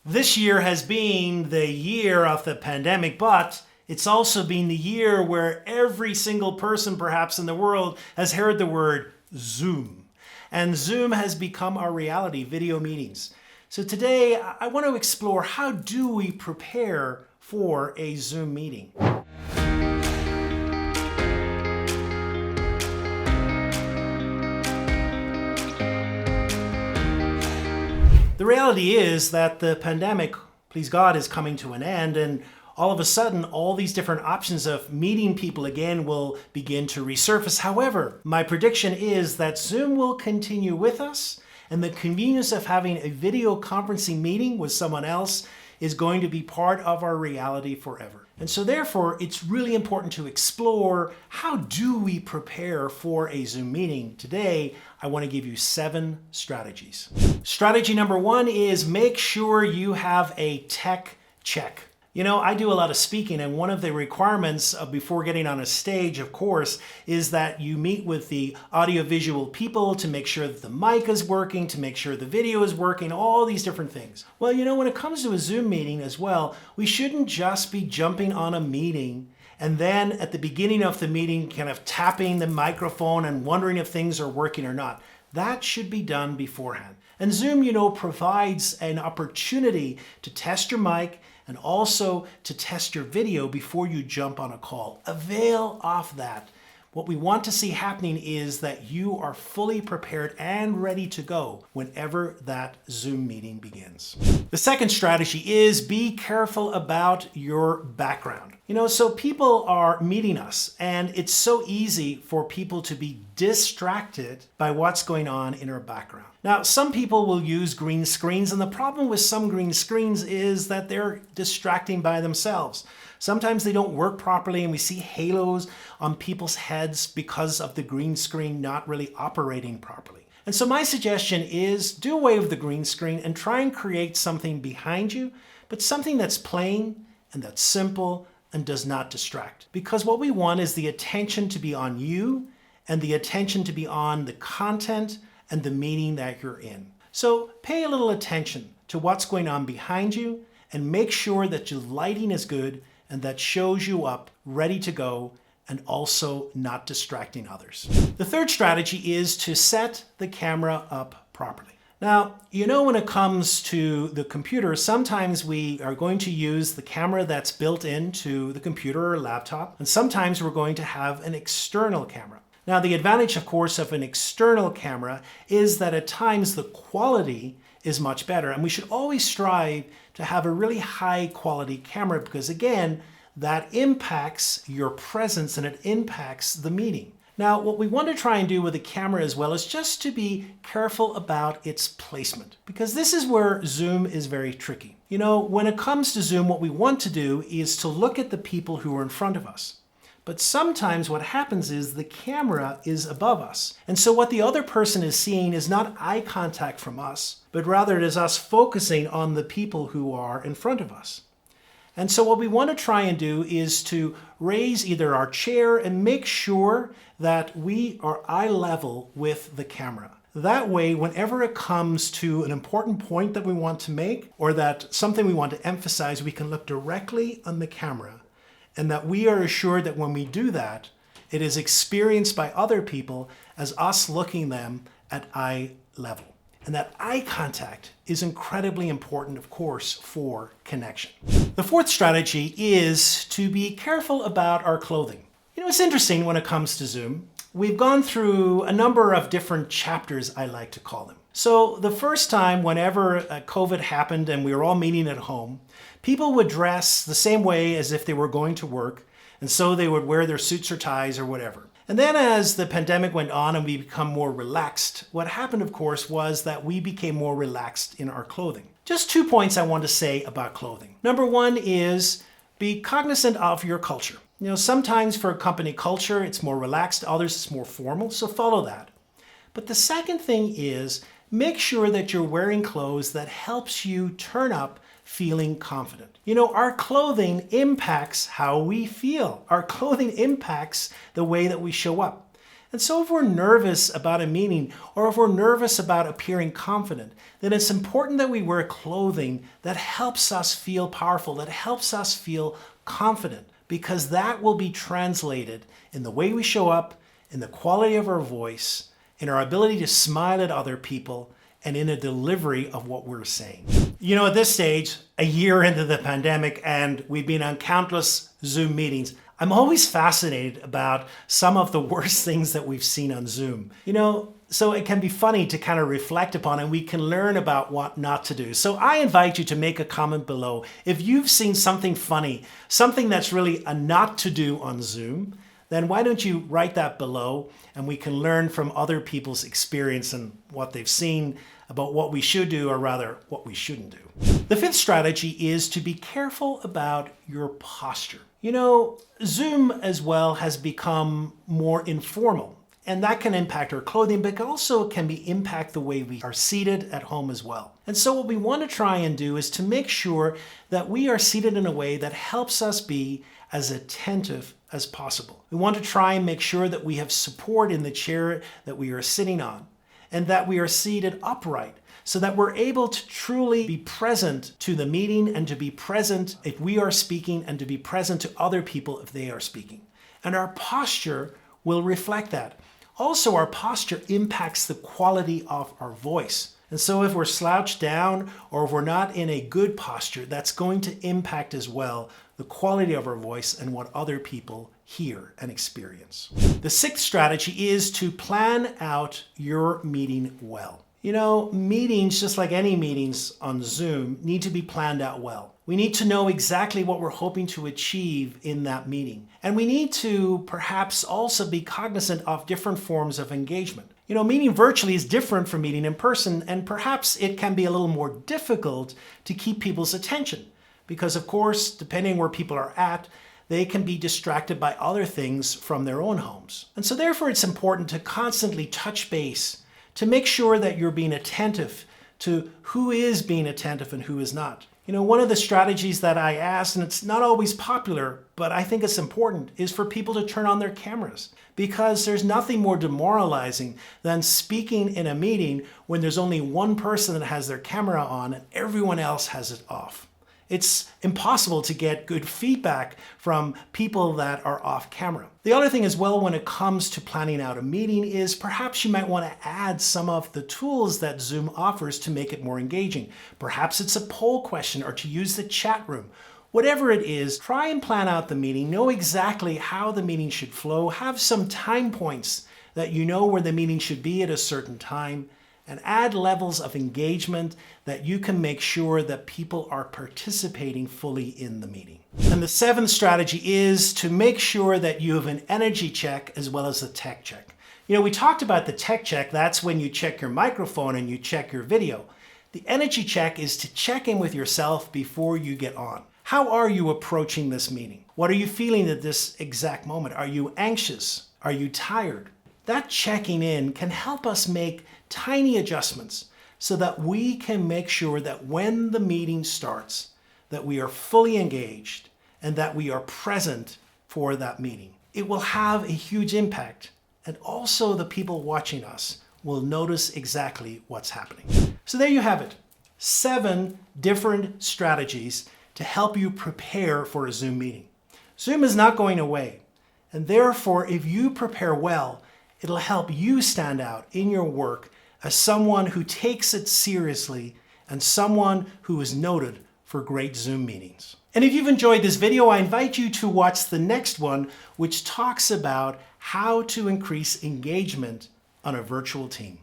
This year has been the year of the pandemic, but it's also been the year where every single person perhaps in the world has heard the word Zoom. And Zoom has become our reality, video meetings. So today I want to explore, how do we prepare for a Zoom meeting? The reality is that the pandemic, please God, is coming to an end, and all of a sudden, all these different options of meeting people again will begin to resurface. However, my prediction is that Zoom will continue with us, and the convenience of having a video conferencing meeting with someone else is going to be part of our reality forever. And so therefore, it's really important to explore, how do we prepare for a Zoom meeting? Today, I want to give you 7 strategies. Strategy number 1 is make sure you have a tech check. You know, I do a lot of speaking, and one of the requirements before getting on a stage, of course, is that you meet with the audiovisual people to make sure that the mic is working, to make sure the video is working, all these different things. Well, you know, when it comes to a Zoom meeting as well, we shouldn't just be jumping on a meeting and then at the beginning of the meeting kind of tapping the microphone and wondering if things are working or not. That should be done beforehand. And Zoom, you know, provides an opportunity to test your mic and also to test your video before you jump on a call. Avail of that. What we want to see happening is that you are fully prepared and ready to go whenever that Zoom meeting begins. The second strategy is be careful about your background. You know, so people are meeting us, and it's so easy for people to be distracted by what's going on in our background. Now, some people will use green screens, and the problem with some green screens is that they're distracting by themselves. Sometimes they don't work properly, and we see halos on people's heads because of the green screen not really operating properly. And so my suggestion is do away with the green screen and try and create something behind you, but something that's plain and that's simple and does not distract. Because what we want is the attention to be on you and the attention to be on the content and the meeting that you're in. So pay a little attention to what's going on behind you and make sure that your lighting is good and that shows you up ready to go and also not distracting others. The third strategy is to set the camera up properly. Now, you know, when it comes to the computer, sometimes we are going to use the camera that's built into the computer or laptop, and sometimes we're going to have an external camera. Now, the advantage, of course, of an external camera is that at times the quality is much better, and we should always strive to have a really high quality camera because, again, that impacts your presence and it impacts the meeting. Now, what we want to try and do with the camera as well is just to be careful about its placement, because this is where Zoom is very tricky. You know, when it comes to Zoom, what we want to do is to look at the people who are in front of us. But sometimes what happens is the camera is above us. And so what the other person is seeing is not eye contact from us, but rather it is us focusing on the people who are in front of us. And so what we want to try and do is to raise either our chair and make sure that we are eye level with the camera. That way, whenever it comes to an important point that we want to make or that something we want to emphasize, we can look directly on the camera, and that we are assured that when we do that, it is experienced by other people as us looking them at eye level. And that eye contact is incredibly important, of course, for connection. The fourth strategy is to be careful about our clothing. You know, it's interesting when it comes to Zoom. We've gone through a number of different chapters, I like to call them. So the first time, whenever COVID happened and we were all meeting at home, people would dress the same way as if they were going to work, and so they would wear their suits or ties or whatever. And then as the pandemic went on and we become more relaxed, what happened, of course, was that we became more relaxed in our clothing. Just 2 points I want to say about clothing. Number 1 is be cognizant of your culture. You know, sometimes for a company culture, it's more relaxed, others it's more formal, so follow that. But the second thing is make sure that you're wearing clothes that helps you turn up feeling confident. You know, our clothing impacts how we feel. Our clothing impacts the way that we show up. And so if we're nervous about a meeting, or if we're nervous about appearing confident, then it's important that we wear clothing that helps us feel powerful, that helps us feel confident, because that will be translated in the way we show up, in the quality of our voice, in our ability to smile at other people, and in a delivery of what we're saying. You know, at this stage, a year into the pandemic, and we've been on countless Zoom meetings, I'm always fascinated about some of the worst things that we've seen on Zoom. You know, so it can be funny to kind of reflect upon, and we can learn about what not to do. So I invite you to make a comment below if you've seen something funny, something that's really a not to do on Zoom. Then why don't you write that below, and we can learn from other people's experience and what they've seen about what we should do, or rather what we shouldn't do. The fifth strategy is to be careful about your posture. You know, Zoom as well has become more informal, and that can impact our clothing, but also can impact the way we are seated at home as well. And so what we want to try and do is to make sure that we are seated in a way that helps us be as attentive as possible. We want to try and make sure that we have support in the chair that we are sitting on, and that we are seated upright, so that we're able to truly be present to the meeting, and to be present if we are speaking, and to be present to other people if they are speaking. And our posture will reflect that. Also, our posture impacts the quality of our voice. And so if we're slouched down, or if we're not in a good posture, that's going to impact as well the quality of our voice and what other people hear and experience. The sixth strategy is to plan out your meeting well. You know, meetings, just like any meetings on Zoom, need to be planned out well. We need to know exactly what we're hoping to achieve in that meeting. And we need to perhaps also be cognizant of different forms of engagement. You know, meeting virtually is different from meeting in person, and perhaps it can be a little more difficult to keep people's attention. Because of course, depending where people are at, they can be distracted by other things from their own homes. And so therefore it's important to constantly touch base, to make sure that you're being attentive to who is being attentive and who is not. You know, one of the strategies that I asked, and it's not always popular, but I think it's important, is for people to turn on their cameras. Because there's nothing more demoralizing than speaking in a meeting when there's only one person that has their camera on and everyone else has it off. It's impossible to get good feedback from people that are off camera. The other thing as well when it comes to planning out a meeting is perhaps you might want to add some of the tools that Zoom offers to make it more engaging. Perhaps it's a poll question, or to use the chat room. Whatever it is, try and plan out the meeting, know exactly how the meeting should flow, have some time points that you know where the meeting should be at a certain time, and add levels of engagement that you can make sure that people are participating fully in the meeting. And the seventh strategy is to make sure that you have an energy check as well as a tech check. You know, we talked about the tech check. That's when you check your microphone and you check your video. The energy check is to check in with yourself before you get on. How are you approaching this meeting? What are you feeling at this exact moment? Are you anxious? Are you tired? That checking in can help us make tiny adjustments so that we can make sure that when the meeting starts, that we are fully engaged and that we are present for that meeting. It will have a huge impact, and also the people watching us will notice exactly what's happening. So there you have it. 7 different strategies to help you prepare for a Zoom meeting. Zoom is not going away, and therefore if you prepare well, it'll help you stand out in your work as someone who takes it seriously and someone who is noted for great Zoom meetings. And if you've enjoyed this video, I invite you to watch the next one, which talks about how to increase engagement on a virtual team.